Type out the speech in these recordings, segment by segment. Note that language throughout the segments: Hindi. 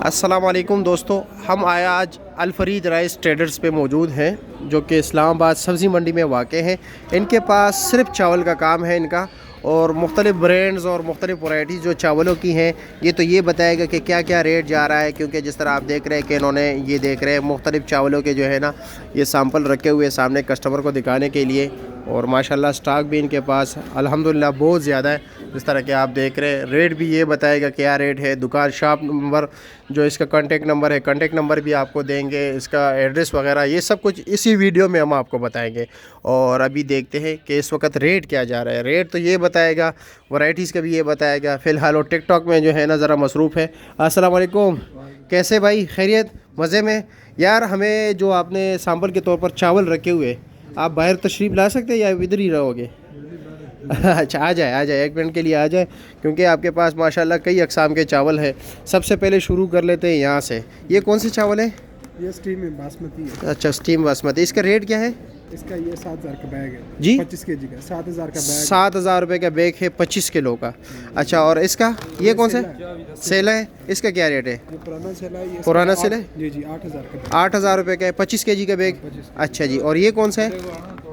अस्सलाम वालेकुम दोस्तों, हम आया आज अल-फरीद राइस ट्रेडर्स पे मौजूद हैं जो कि इस्लामाबाद सब्ज़ी मंडी में वाक़ हैं। इनके पास सिर्फ चावल का काम है इनका, और मुख्तलिफ़ ब्रांड्स और मुख्तलिफ़ वैरायटीज़ जो चावलों की हैं ये तो ये बताएगा कि क्या क्या रेट जा रहा है। क्योंकि जिस तरह आप देख रहे हैं कि इन्होंने ये देख रहे हैं मुख्तलिफ़ चावलों के जो है ना ये सैंपल रखे हुए सामने कस्टमर को दिखाने के लिए। और माशाल्लाह स्टॉक भी इनके पास अल्हम्दुलिल्लाह बहुत ज़्यादा है। जिस तरह के आप देख रहे हैं रेट भी ये बताएगा क्या रेट है। दुकान शॉप नंबर जो इसका कॉन्टेक्ट नंबर है, कॉन्टेक्ट नंबर भी आपको देंगे, इसका एड्रेस वगैरह ये सब कुछ इसी वीडियो में हम आपको बताएंगे। और अभी देखते हैं कि इस वक्त रेट क्या जा रहा है। रेट तो ये बताएगा, वैरायटीज़ का भी ये बताएगा। फ़िलहाल वो टिकटॉक में जो है ना ज़रा मसरूफ़ है। अस्सलाम वालेकुम, कैसे भाई, खैरियत, मज़े में? यार हमें जो आपने सैंपल के तौर पर चावल रखे हुए, आप बाहर तशरीफ़ ला सकते हैं या इधर ही रहोगे? अच्छा, आ जाए 1 मिनट के लिए आ जाए, क्योंकि आपके पास माशाल्लाह कई अक़साम के चावल है। सबसे पहले शुरू कर लेते हैं यहाँ से। ये कौन से चावल है? ये स्टीम बासमती है। अच्छा, स्टीम बासमती। इसका रेट क्या है? इसका ये 7,000 का बैग है जी, 25 kg का 7,000 का बैग। 7,000 रुपये का बैग है 25 किलो का। अच्छा, और इसका ये कौन सा सेला है? इसका क्या रेट है? ये पुराना सेला है। पुराना सेला है जी 8,000 का। 8,000 रुपये का है 25 kg का बैग। अच्छा जी, और ये कौन सा है?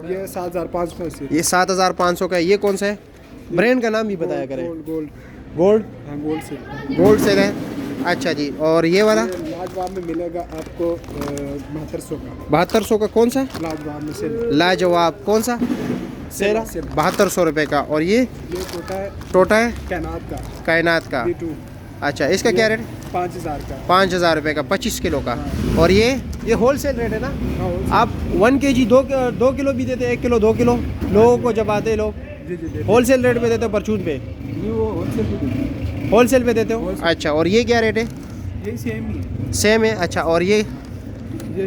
ये 7,500 से। ये 7,500 का है। ये कौन सा है? ब्रांड का नाम भी बताया करें। गोल्ड गोल्ड हाँ, गोल्ड से। गोल्ड से है। अच्छा जी, और ये वाला? लाजवाब में मिलेगा आपको 7200 का। 7200 का कौन सा? लाजवाब में से। लाजवाब कौन सा? सेरा 7200 रुपये का। और ये टोटा है कैनात का। कायनात का। B2। अच्छा, इसका क्या रेट? 5,000 का। 5,000 रुपये का 25 किलो का। और ये होलसेल रेट है ना? हाँ, आप 1 kg 2 किलो भी देते हैं, 1 किलो 2 किलो लोगों को जब आते लोग जी होलसेल रेट पे देते हो, परचून पे वो होलसेल पे देते हो? अच्छा, और ये क्या रेट है? यही सेम ही है। सेम है। अच्छा, और ये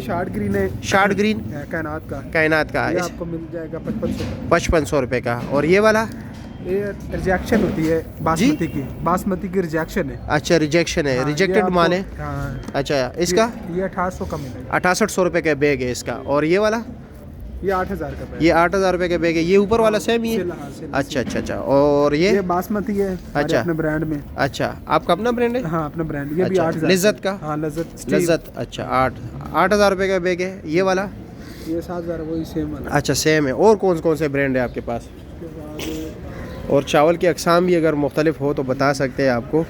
शार्ट ग्रीन है। शार्ट ग्रीन कायनात का ये आपको मिल जाएगा 5500 5500 रुपये का। और ये वाला? ये रिजेक्शन होती है बासमती की रिजेक्शन है। अच्छा, रिजेक्शन है। रिजेक्टेड माल है। हाँ, अच्छा, इसका ये 1800 का मिलेगा। 6800 रुपये का बैग है इसका। और ये वाला? ये 8,000 का बैग। ये 8,000 रुपये का बैग है। ये ऊपर वाला सेम ही है? अच्छा अच्छा अच्छा। और ये बासमती है। अच्छा, अपने ब्रांड में। अच्छा, आपका अपना ब्रांड है? हाँ, अपना ब्रांड। ये भी अच्छा, 8,000 लिज्जत का? हाँ, लिज्जत। अच्छा, 8,000 रुपये का बैग है। ये वाला? ये 7,000 वही सेम वाला। अच्छा, सेम है। और कौन कौन से ब्रांड है आपके पास? और चावल की अक़साम भी अगर मुख्तलिफ हो तो बता सकते हैं आपको।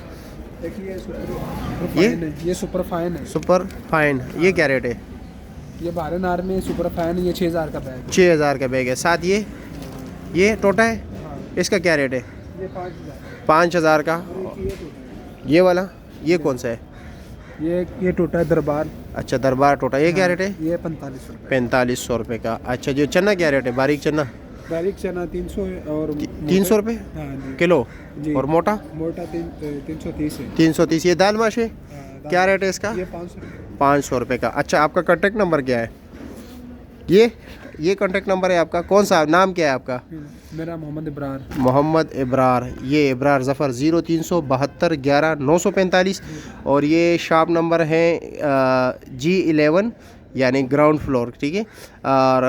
ये सुपर फाइन है। सुपर फाइन, ये क्या रेट है? ये 12 में सुपर फाइन। ये 6,000 का बैग। 6,000 का बैग है। साथ ये टोटा है। हाँ। इसका क्या रेट है? ये 5,000। 5,000 का। ये वाला ये कौन सा है? ये टोटा है दरबार। अच्छा, दरबार टोटा। ये क्या रेट है? ये 4500 रुपये। 4500 रुपये का। अच्छा, जो चना क्या रेट है? बारीक चना? बारीक चना 300 और 300 रुपये हाँ किलो। जी। और मोटा? मोटा 330 है। 330। ये दाल माश है, क्या रेट है इसका? ये 500 रुपये। 500 रुपये का। अच्छा, आपका कॉन्टेक्ट नंबर क्या है? ये कॉन्टेक्ट नंबर है आपका? कौन सा नाम क्या है आपका? मेरा मोहम्मद इब्रार। मोहम्मद इब्रार। ये इब्रार ज़फ़र 0372 11 945। और ये शॉप नंबर है G11 यानी ग्राउंड फ्लोर, ठीक है। और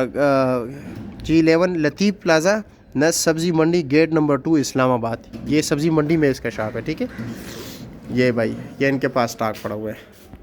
G11 लतीफ़ प्लाज़ा नस सब्ज़ी मंडी गेट नंबर 2 इस्लामाबाद। ये सब्ज़ी मंडी में इसका शॉप है, ठीक है। ये भाई ये इनके पास स्टॉक पड़ा हुआ है।